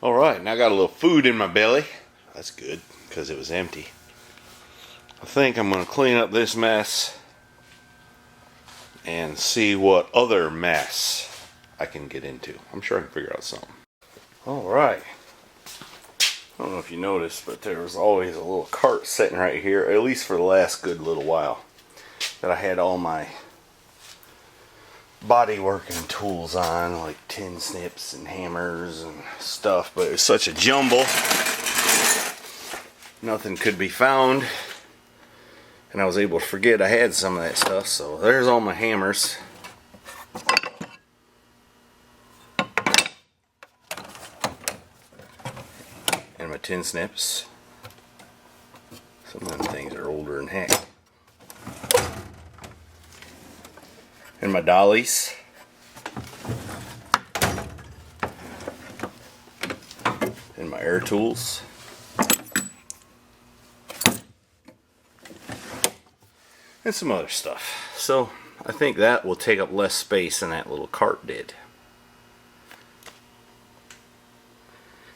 Alright, now I got a little food in my belly. That's good, because it was empty. I think I'm going to clean up this mess and see what other mess I can get into. I'm sure I can figure out something. Alright. I don't know if you noticed, but there was always a little cart sitting right here, at least for the last good little while, that I had all my body working tools on, like tin snips and hammers and stuff, but it was such a jumble, nothing could be found, and I was able to forget I had some of that stuff. So there's all my hammers. And my tin snips. Some of them things are older than heck. And my dollies. And my air tools. And some other stuff. So I think that will take up less space than that little cart did.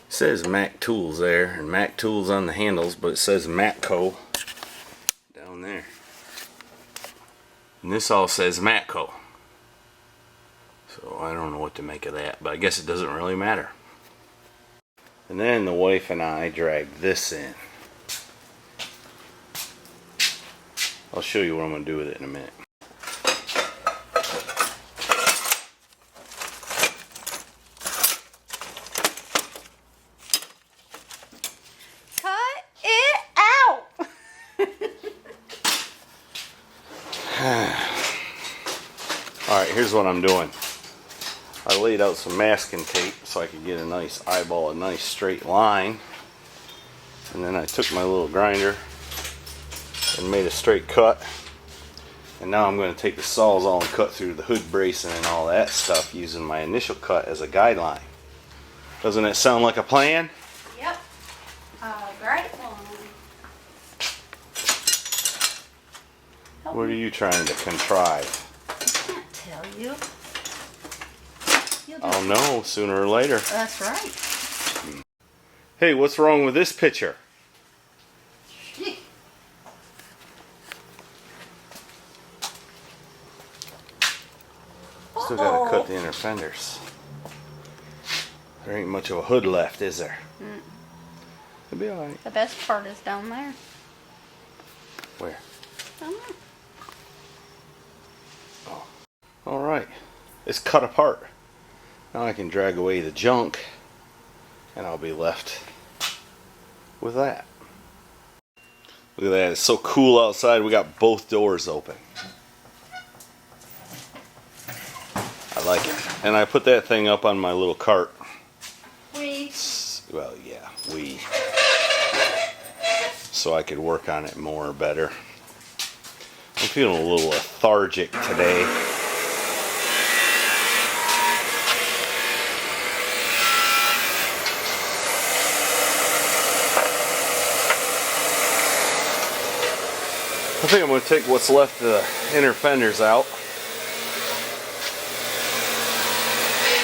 It says Mac Tools there, and Mac Tools on the handles, but it says Matco down there. And this all says Matco. So I don't know what to make of that, but I guess it doesn't really matter. And then the wife and I dragged this in. I'll show you what I'm going to do with it in a minute. Cut it out! Alright, here's what I'm doing. I laid out some masking tape so I could get a nice eyeball, a nice straight line. And then I took my little grinder and made a straight cut. And now I'm going to take the Sawzall and cut through the hood bracing and all that stuff using my initial cut as a guideline. Doesn't that sound like a plan? Yep. Great one. What are you trying to contrive? I can't tell you. I'll know sooner or later. That's right. Hey, what's wrong with this picture? Still gotta cut the inner fenders. There ain't much of a hood left, is there? It'll be alright. The best part is down there. Where? Down there. Oh. Alright. It's cut apart. Now I can drag away the junk and I'll be left with that. Look at that. It's so cool outside. We got both doors open. I like it. And I put that thing up on my little cart. Well, yeah, so I could work on it more, better. I'm feeling a little lethargic today. I think I'm going to take what's left of the inner fenders out.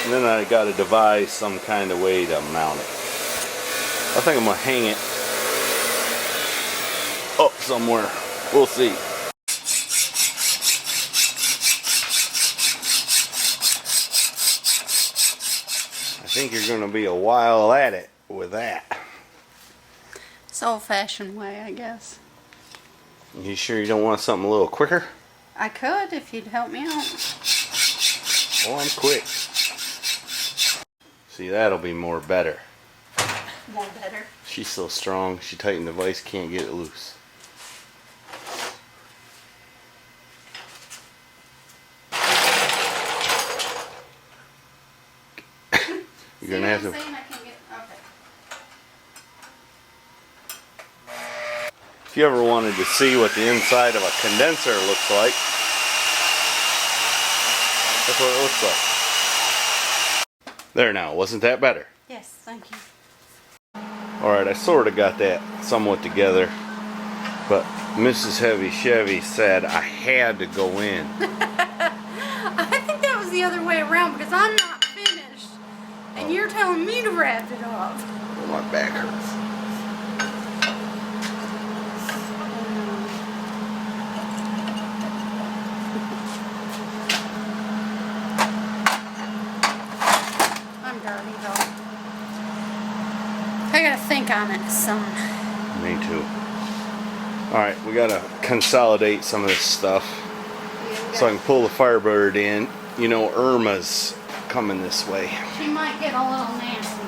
And then I got to devise some kind of way to mount it. I think I'm going to hang it up somewhere. We'll see. I think you're going to be a while at it with that. It's old-fashioned way, I guess. You sure you don't want something a little quicker? I could if you'd help me out. Oh, I'm quick. See, that'll be more better. More better. She's so strong, she tightened the vise, can't get it loose. You're gonna have to. If you ever wanted to see what the inside of a condenser looks like, that's what it looks like. There now, wasn't that better? Yes, thank you. Alright, I sort of got that somewhat together, but Mrs. Heavy Chevy said I had to go in. I think that was the other way around because I'm not finished And you're telling me to wrap it up. My back hurts. I'm dirty though. I gotta think on it some. Me too. Alright, we gotta consolidate some of this stuff so I can pull the Firebird in. You know, Irma's coming this way. She might get a little nasty.